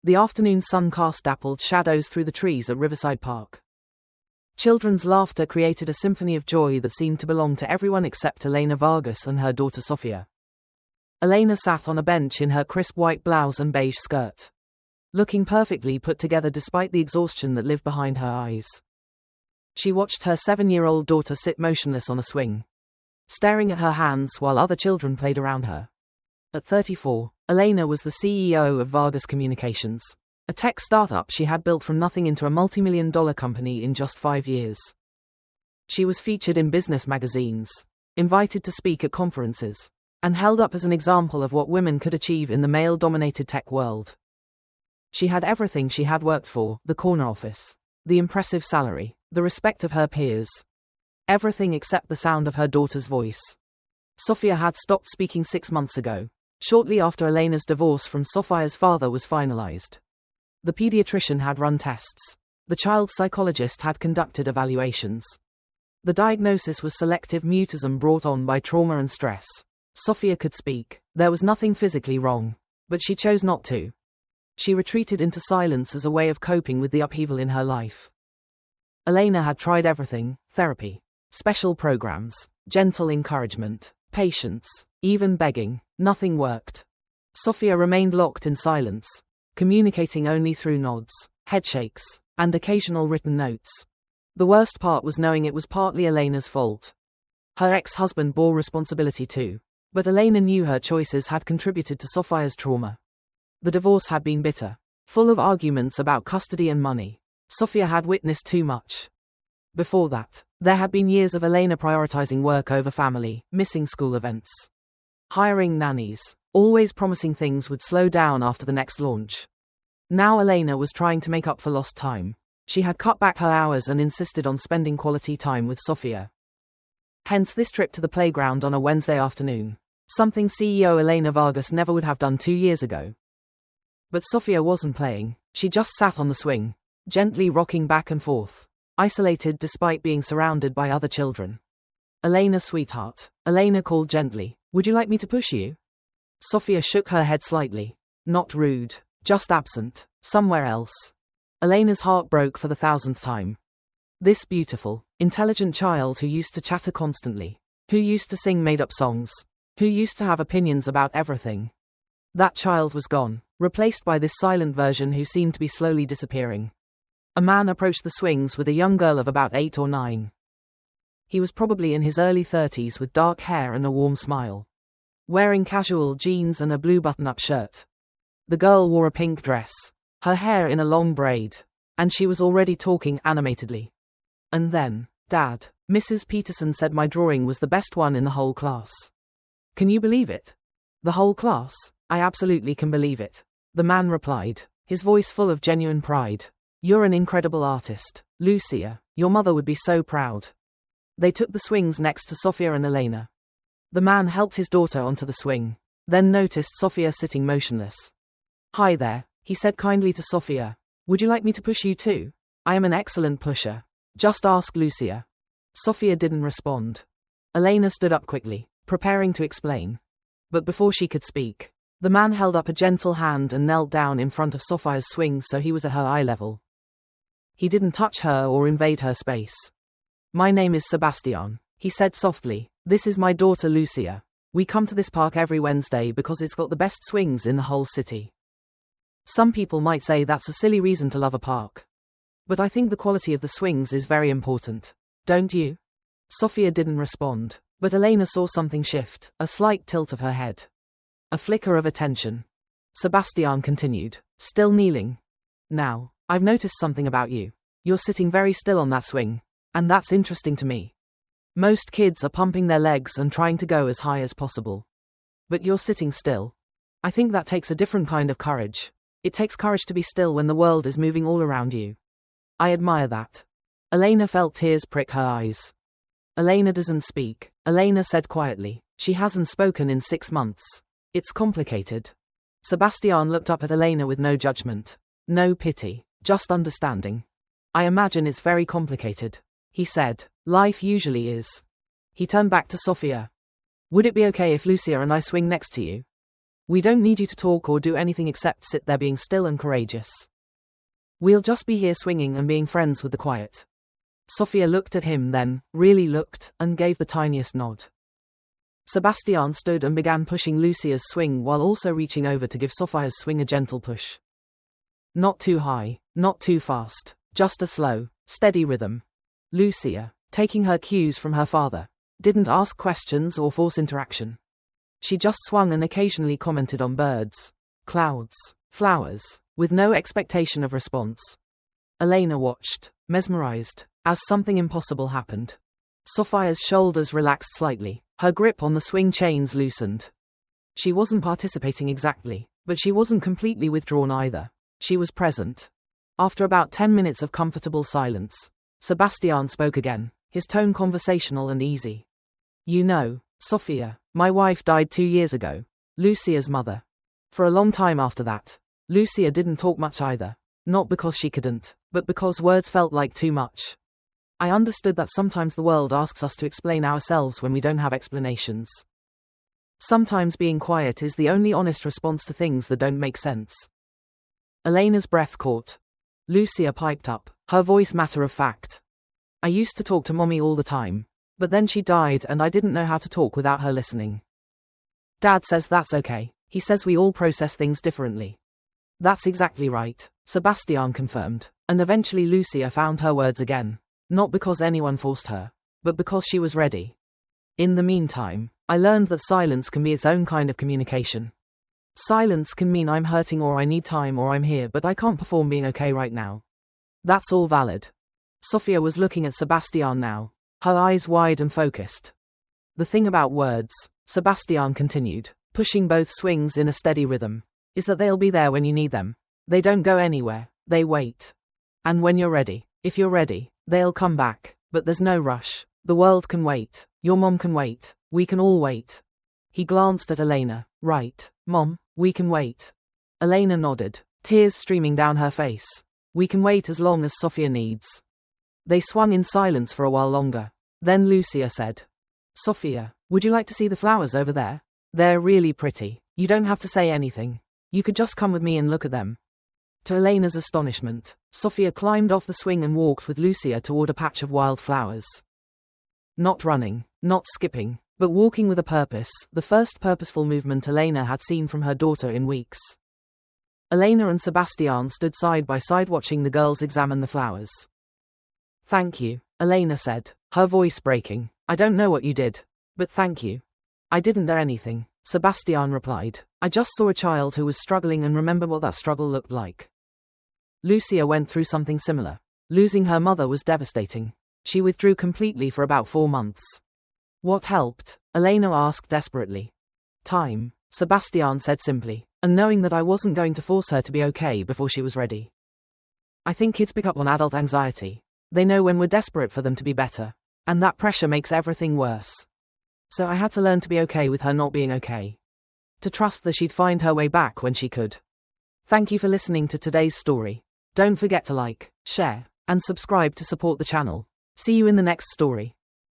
The afternoon sun cast dappled shadows through the trees at Riverside Park. Children's laughter created a symphony of joy that seemed to belong to everyone except Elena Vargas and her daughter Sofia. Elena sat on a bench in her crisp white blouse and beige skirt, looking perfectly put together despite the exhaustion that lived behind her eyes. She watched her 7-year-old daughter sit motionless on a swing, staring at her hands while other children played around her. At 34, Elena was the CEO of Vargas Communications, a tech startup she had built from nothing into a multi-million-dollar company in just 5 years. She was featured in business magazines, invited to speak at conferences, and held up as an example of what women could achieve in the male-dominated tech world. She had everything she had worked for: the corner office, the impressive salary, the respect of her peers. Everything except the sound of her daughter's voice. Sofia had stopped speaking 6 months ago, shortly after Elena's divorce from Sofia's father was finalized. The pediatrician had run tests. The child psychologist had conducted evaluations. The diagnosis was selective mutism brought on by trauma and stress. Sofia could speak. There was nothing physically wrong, but she chose not to. She retreated into silence as a way of coping with the upheaval in her life. Elena had tried everything: therapy, special programs, gentle encouragement, patience, even begging. Nothing worked. Sofia remained locked in silence, communicating only through nods, headshakes, and occasional written notes. The worst part was knowing it was partly Elena's fault. Her ex-husband bore responsibility too, but Elena knew her choices had contributed to Sofia's trauma. The divorce had been bitter, full of arguments about custody and money. Sofia had witnessed too much. Before that, there had been years of Elena prioritizing work over family, missing school events, hiring nannies, always promising things would slow down after the next launch. Now Elena was trying to make up for lost time. She had cut back her hours and insisted on spending quality time with Sofia. Hence this trip to the playground on a Wednesday afternoon, something CEO Elena Vargas never would have done 2 years ago. But Sofia wasn't playing. She just sat on the swing, gently rocking back and forth, isolated despite being surrounded by other children. "Elena, sweetheart," Elena called gently. "Would you like me to push you?" Sofia shook her head slightly. Not rude, just absent, somewhere else. Elena's heart broke for the 1000th time. This beautiful, intelligent child who used to chatter constantly, who used to sing made-up songs, who used to have opinions about everything. That child was gone, replaced by this silent version who seemed to be slowly disappearing. A man approached the swings with a young girl of about 8 or 9. He was probably in his early 30s with dark hair and a warm smile, wearing casual jeans and a blue button-up shirt. The girl wore a pink dress, her hair in a long braid, and she was already talking animatedly. And then, "Dad, Mrs. Peterson said my drawing was the best one in the whole class." "Can you believe it?" "The whole class? I absolutely can believe it," the man replied, his voice full of genuine pride. "You're an incredible artist, Lucia. Your mother would be so proud." They took the swings next to Sofia and Elena. The man helped his daughter onto the swing, then noticed Sofia sitting motionless. "Hi there," he said kindly to Sofia. "Would you like me to push you too? I am an excellent pusher. Just ask Lucia." Sofia didn't respond. Elena stood up quickly, preparing to explain. But before she could speak, the man held up a gentle hand and knelt down in front of Sofia's swing so he was at her eye level. He didn't touch her or invade her space. "My name is Sebastian," he said softly. "This is my daughter Lucia. We come to this park every Wednesday because it's got the best swings in the whole city." Some people might say that's a silly reason to love a park. But I think the quality of the swings is very important. Don't you? Sofia didn't respond, but Elena saw something shift, a slight tilt of her head. A flicker of attention. Sebastian continued, still kneeling. "Now, I've noticed something about you. You're sitting very still on that swing. And that's interesting to me. Most kids are pumping their legs and trying to go as high as possible. But you're sitting still. I think that takes a different kind of courage. It takes courage to be still when the world is moving all around you. I admire that." Elena felt tears prick her eyes. "Elena doesn't speak," Elena said quietly. "She hasn't spoken in 6 months. It's complicated." Sebastian looked up at Elena with no judgment. No pity, just understanding. "I imagine it's very complicated," he said. "Life usually is." He turned back to Sofia. "Would it be okay if Lucia and I swing next to you?" We don't need you to talk or do anything except sit there being still and courageous. We'll just be here swinging and being friends with the quiet. Sophia looked at him then, really looked, and gave the tiniest nod. Sebastian stood and began pushing Lucia's swing while also reaching over to give Sophia's swing a gentle push. Not too high, not too fast, just a slow, steady rhythm. Lucia, taking her cues from her father, didn't ask questions or force interaction. She just swung and occasionally commented on birds, clouds, flowers, with no expectation of response. Elena watched, mesmerized, as something impossible happened. Sophia's shoulders relaxed slightly, her grip on the swing chains loosened. She wasn't participating exactly, but she wasn't completely withdrawn either. She was present. After about 10 minutes of comfortable silence, Sebastian spoke again, his tone conversational and easy. You know, Sophia, my wife died 2 years ago, Lucia's mother. For a long time after that, Lucia didn't talk much either, not because she couldn't, but because words felt like too much. I understood that sometimes the world asks us to explain ourselves when we don't have explanations. Sometimes being quiet is the only honest response to things that don't make sense. Elena's breath caught. Lucia piped up, her voice matter of fact. I used to talk to Mommy all the time, but then she died and I didn't know how to talk without her listening. Dad says that's okay, he says we all process things differently. That's exactly right, Sebastian confirmed, and eventually Lucia found her words again. Not because anyone forced her, but because she was ready. In the meantime, I learned that silence can be its own kind of communication. Silence can mean I'm hurting or I need time or I'm here but I can't perform being okay right now. That's all valid. Sophia was looking at Sebastian now, her eyes wide and focused. The thing about words, Sebastian continued, pushing both swings in a steady rhythm, is that they'll be there when you need them. They don't go anywhere, they wait. And when you're ready, if you're ready, they'll come back, but there's no rush. The world can wait, your mom can wait, we can all wait. He glanced at Elena. Right, Mom, we can wait. Elena nodded, tears streaming down her face. We can wait as long as Sophia needs. They swung in silence for a while longer. Then Lucia said, Sophia, would you like to see the flowers over there? They're really pretty. You don't have to say anything. You could just come with me and look at them. To Elena's astonishment, Sophia climbed off the swing and walked with Lucia toward a patch of wild flowers. Not running, not skipping, but walking with a purpose, the first purposeful movement Elena had seen from her daughter in weeks. Elena and Sebastian stood side by side watching the girls examine the flowers. Thank you, Elena said, her voice breaking. I don't know what you did, but thank you. I didn't do anything, Sebastian replied. I just saw a child who was struggling and remembered what that struggle looked like. Lucia went through something similar. Losing her mother was devastating. She withdrew completely for about 4 months. What helped? Elena asked desperately. Time, Sebastian said simply, and knowing that I wasn't going to force her to be okay before she was ready. I think kids pick up on adult anxiety. They know when we're desperate for them to be better, and that pressure makes everything worse. So I had to learn to be okay with her not being okay. To trust that she'd find her way back when she could. Thank you for listening to today's story. Don't forget to like, share, and subscribe to support the channel. See you in the next story.